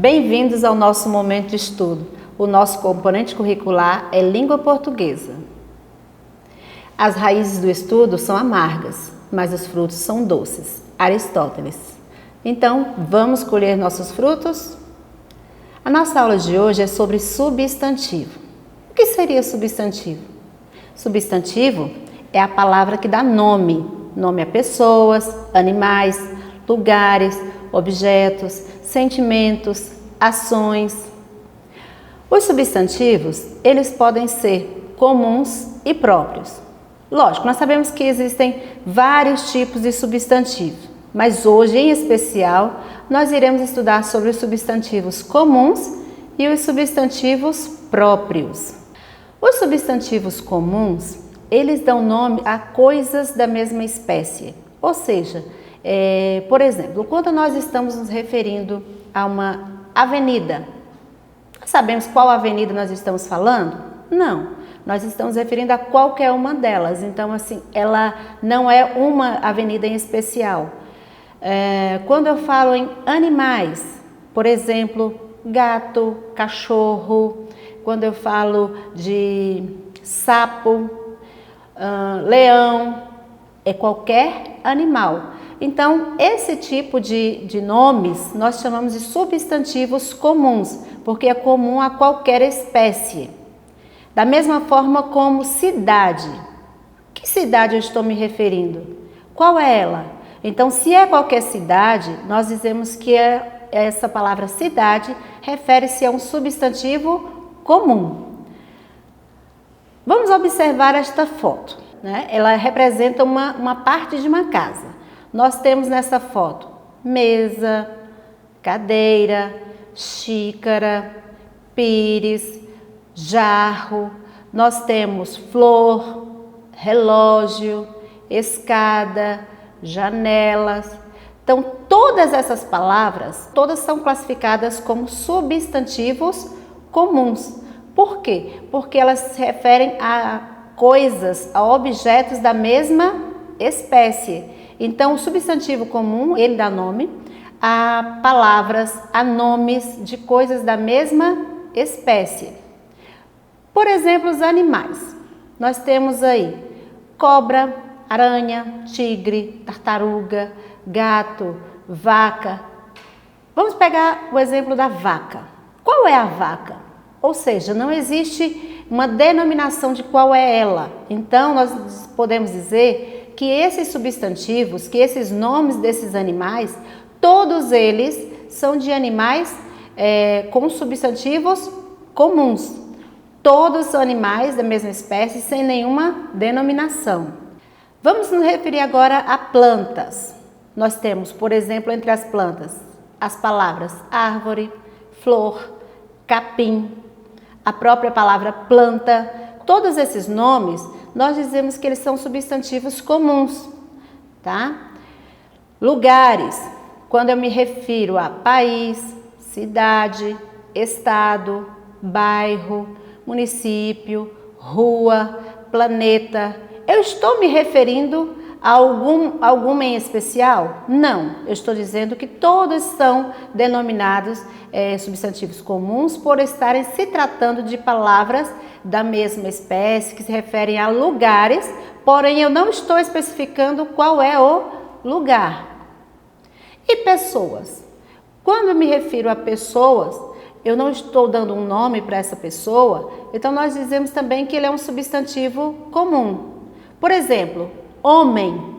Bem-vindos ao nosso momento de estudo. O nosso componente curricular é língua portuguesa. As raízes do estudo são amargas, mas os frutos são doces. Aristóteles. Então, vamos colher nossos frutos? A nossa aula de hoje é sobre substantivo. O que seria substantivo? Substantivo é a palavra que dá nome a pessoas, animais, lugares, objetos, sentimentos, ações. Os substantivos, eles podem ser comuns e próprios. Lógico, nós sabemos que existem vários tipos de substantivo, mas hoje, em especial, nós iremos estudar sobre os substantivos comuns e os substantivos próprios. Os substantivos comuns, eles dão nome a coisas da mesma espécie, ou seja, por exemplo, quando nós estamos nos referindo a uma avenida, sabemos qual avenida nós estamos falando? Não, nós estamos referindo a qualquer uma delas, então assim, ela não é uma avenida em especial. Quando eu falo em animais, por exemplo, gato, cachorro, quando eu falo de sapo, leão, é qualquer animal. Então, esse tipo de nomes nós chamamos de substantivos comuns, porque é comum a qualquer espécie. Da mesma forma como cidade. Que cidade eu estou me referindo? Qual é ela? Então, se é qualquer cidade, nós dizemos que essa palavra cidade refere-se a um substantivo comum. Vamos observar esta foto, né? Ela representa uma parte de uma casa. Nós temos nessa foto mesa, cadeira, xícara, pires, jarro. Nós temos flor, relógio, escada, janelas. Então, todas essas palavras, todas são classificadas como substantivos comuns. Por quê? Porque elas se referem a coisas, a objetos da mesma espécie. Então, o substantivo comum, ele dá nome a palavras, a nomes de coisas da mesma espécie. Por exemplo, os animais. Nós temos aí cobra, aranha, tigre, tartaruga, gato, vaca. Vamos pegar o exemplo da vaca. Qual é a vaca? Ou seja, não existe uma denominação de qual é ela. Então, nós podemos dizer que esses substantivos, que esses nomes desses animais, todos eles são de animais com substantivos comuns. Todos são animais da mesma espécie, sem nenhuma denominação. Vamos nos referir agora a plantas. Nós temos, por exemplo, entre as plantas, as palavras árvore, flor, capim, a própria palavra planta. Todos esses nomes, nós dizemos que eles são substantivos comuns, tá? Lugares, quando eu me refiro a país, cidade, estado, bairro, município, rua, planeta, eu estou me referindo a alguma em especial? Não, eu estou dizendo que todos são denominados substantivos comuns por estarem se tratando de palavras da mesma espécie, que se referem a lugares, porém eu não estou especificando qual é o lugar. E pessoas? Quando eu me refiro a pessoas, eu não estou dando um nome para essa pessoa, então nós dizemos também que ele é um substantivo comum. Por exemplo, homem.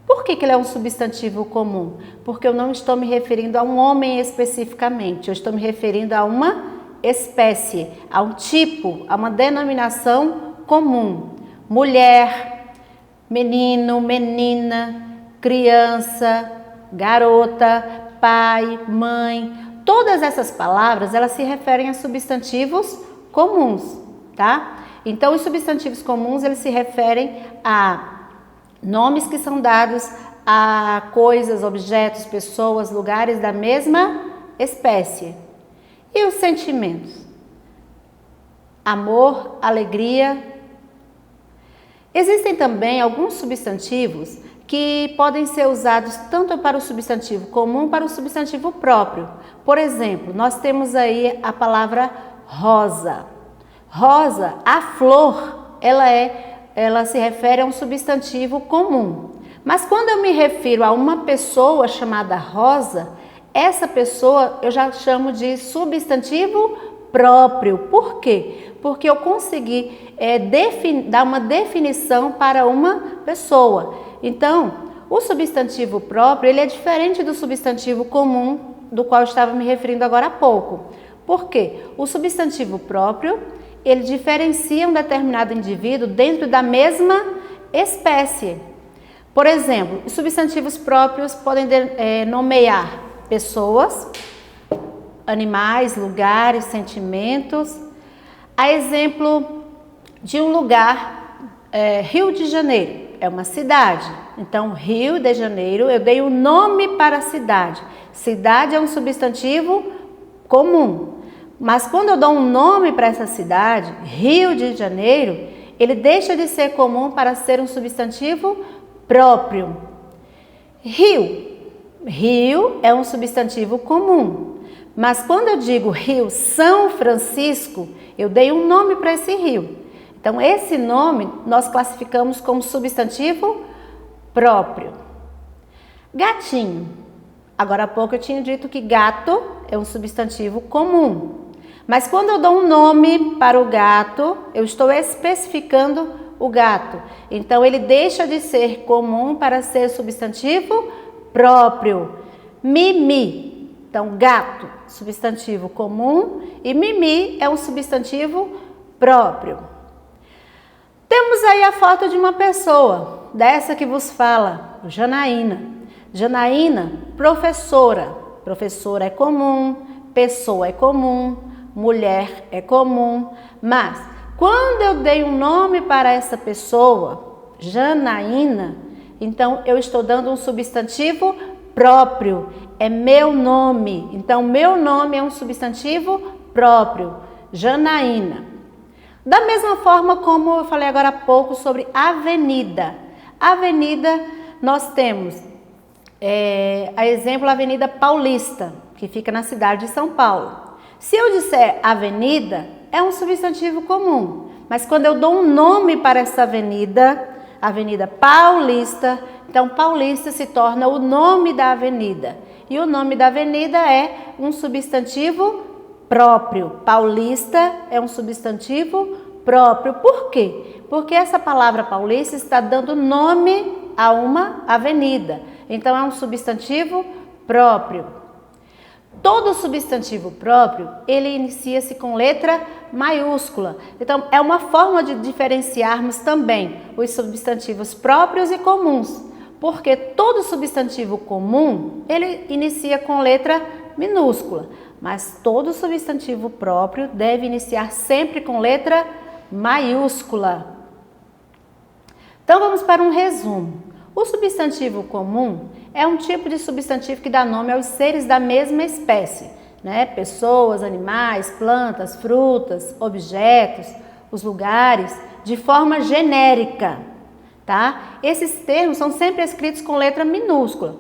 Por que ele é um substantivo comum? Porque eu não estou me referindo a um homem especificamente, eu estou me referindo a uma espécie, a um tipo, a uma denominação comum. Mulher, menino, menina, criança, garota, pai, mãe. Todas essas palavras, elas se referem a substantivos comuns, tá? Então, os substantivos comuns, eles se referem a nomes que são dados a coisas, objetos, pessoas, lugares da mesma espécie. E os sentimentos? Amor, alegria. Existem também alguns substantivos que podem ser usados tanto para o substantivo comum para o substantivo próprio. Por exemplo, nós temos aí a palavra rosa. Rosa, a flor, ela se refere a um substantivo comum. Mas quando eu me refiro a uma pessoa chamada Rosa, essa pessoa eu já chamo de substantivo próprio. Por quê? Porque eu consegui dar uma definição para uma pessoa. Então, o substantivo próprio ele é diferente do substantivo comum, do qual eu estava me referindo agora há pouco. Por quê? O substantivo próprio, ele diferencia um determinado indivíduo dentro da mesma espécie. Por exemplo, os substantivos próprios podem nomear pessoas, animais, lugares, sentimentos. A exemplo de um lugar, Rio de Janeiro, é uma cidade. Então, Rio de Janeiro, eu dei um nome para a cidade. Cidade é um substantivo comum. Mas quando eu dou um nome para essa cidade, Rio de Janeiro, ele deixa de ser comum para ser um substantivo próprio. Rio. Rio é um substantivo comum. Mas quando eu digo Rio São Francisco, eu dei um nome para esse rio. Então, esse nome nós classificamos como substantivo próprio. Gatinho. Agora há pouco eu tinha dito que gato é um substantivo comum. Mas quando eu dou um nome para o gato, eu estou especificando o gato. Então, ele deixa de ser comum para ser substantivo próprio. Mimi. Então, gato, substantivo comum, e mimi é um substantivo próprio. Temos aí a foto de uma pessoa, dessa que vos fala, Janaína. Janaína, professora. Professora é comum, pessoa é comum, mulher é comum, mas quando eu dei um nome para essa pessoa, Janaína, então eu estou dando um substantivo próprio, é meu nome. Então, meu nome é um substantivo próprio, Janaína. Da mesma forma como eu falei agora há pouco sobre avenida. Avenida, nós temos, a exemplo, a Avenida Paulista, que fica na cidade de São Paulo. Se eu disser avenida, é um substantivo comum. Mas quando eu dou um nome para essa avenida, Avenida Paulista, então Paulista se torna o nome da avenida. E o nome da avenida é um substantivo próprio. Paulista é um substantivo próprio. Por quê? Porque essa palavra paulista está dando nome a uma avenida. Então é um substantivo próprio. Todo substantivo próprio, ele inicia-se com letra maiúscula. Então, é uma forma de diferenciarmos também os substantivos próprios e comuns. Porque todo substantivo comum, ele inicia com letra minúscula. Mas todo substantivo próprio deve iniciar sempre com letra maiúscula. Então, vamos para um resumo. O substantivo comum é um tipo de substantivo que dá nome aos seres da mesma espécie, né? Pessoas, animais, plantas, frutas, objetos, os lugares, de forma genérica, tá? Esses termos são sempre escritos com letra minúscula.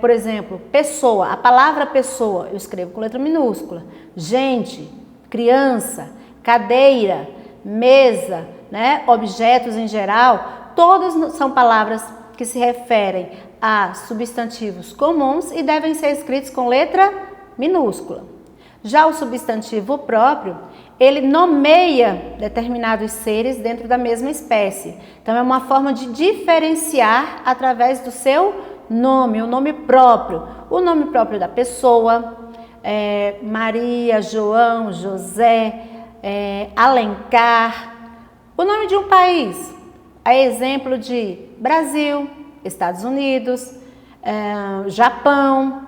Por exemplo, pessoa, a palavra pessoa eu escrevo com letra minúscula. Gente, criança, cadeira, mesa, né? Objetos em geral, todos são palavras que se referem a substantivos comuns e devem ser escritos com letra minúscula. Já o substantivo próprio, ele nomeia determinados seres dentro da mesma espécie. Então, é uma forma de diferenciar através do seu nome, o nome próprio. O nome próprio da pessoa, Maria, João, José, Alencar. O nome de um país, a exemplo de Brasil, Estados Unidos, Japão.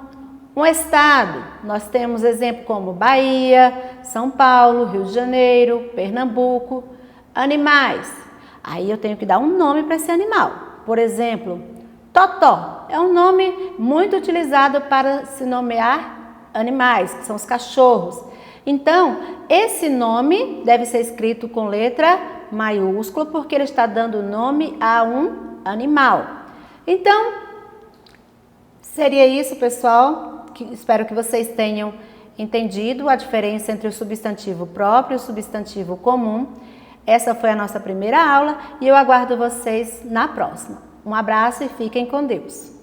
Um estado, nós temos exemplo como Bahia, São Paulo, Rio de Janeiro, Pernambuco. Animais, aí eu tenho que dar um nome para esse animal. Por exemplo, Totó é um nome muito utilizado para se nomear animais, que são os cachorros. Então, esse nome deve ser escrito com letra maiúscula, porque ele está dando nome a um animal. Então, seria isso, pessoal. Espero que vocês tenham entendido a diferença entre o substantivo próprio e o substantivo comum. Essa foi a nossa primeira aula e eu aguardo vocês na próxima. Um abraço e fiquem com Deus.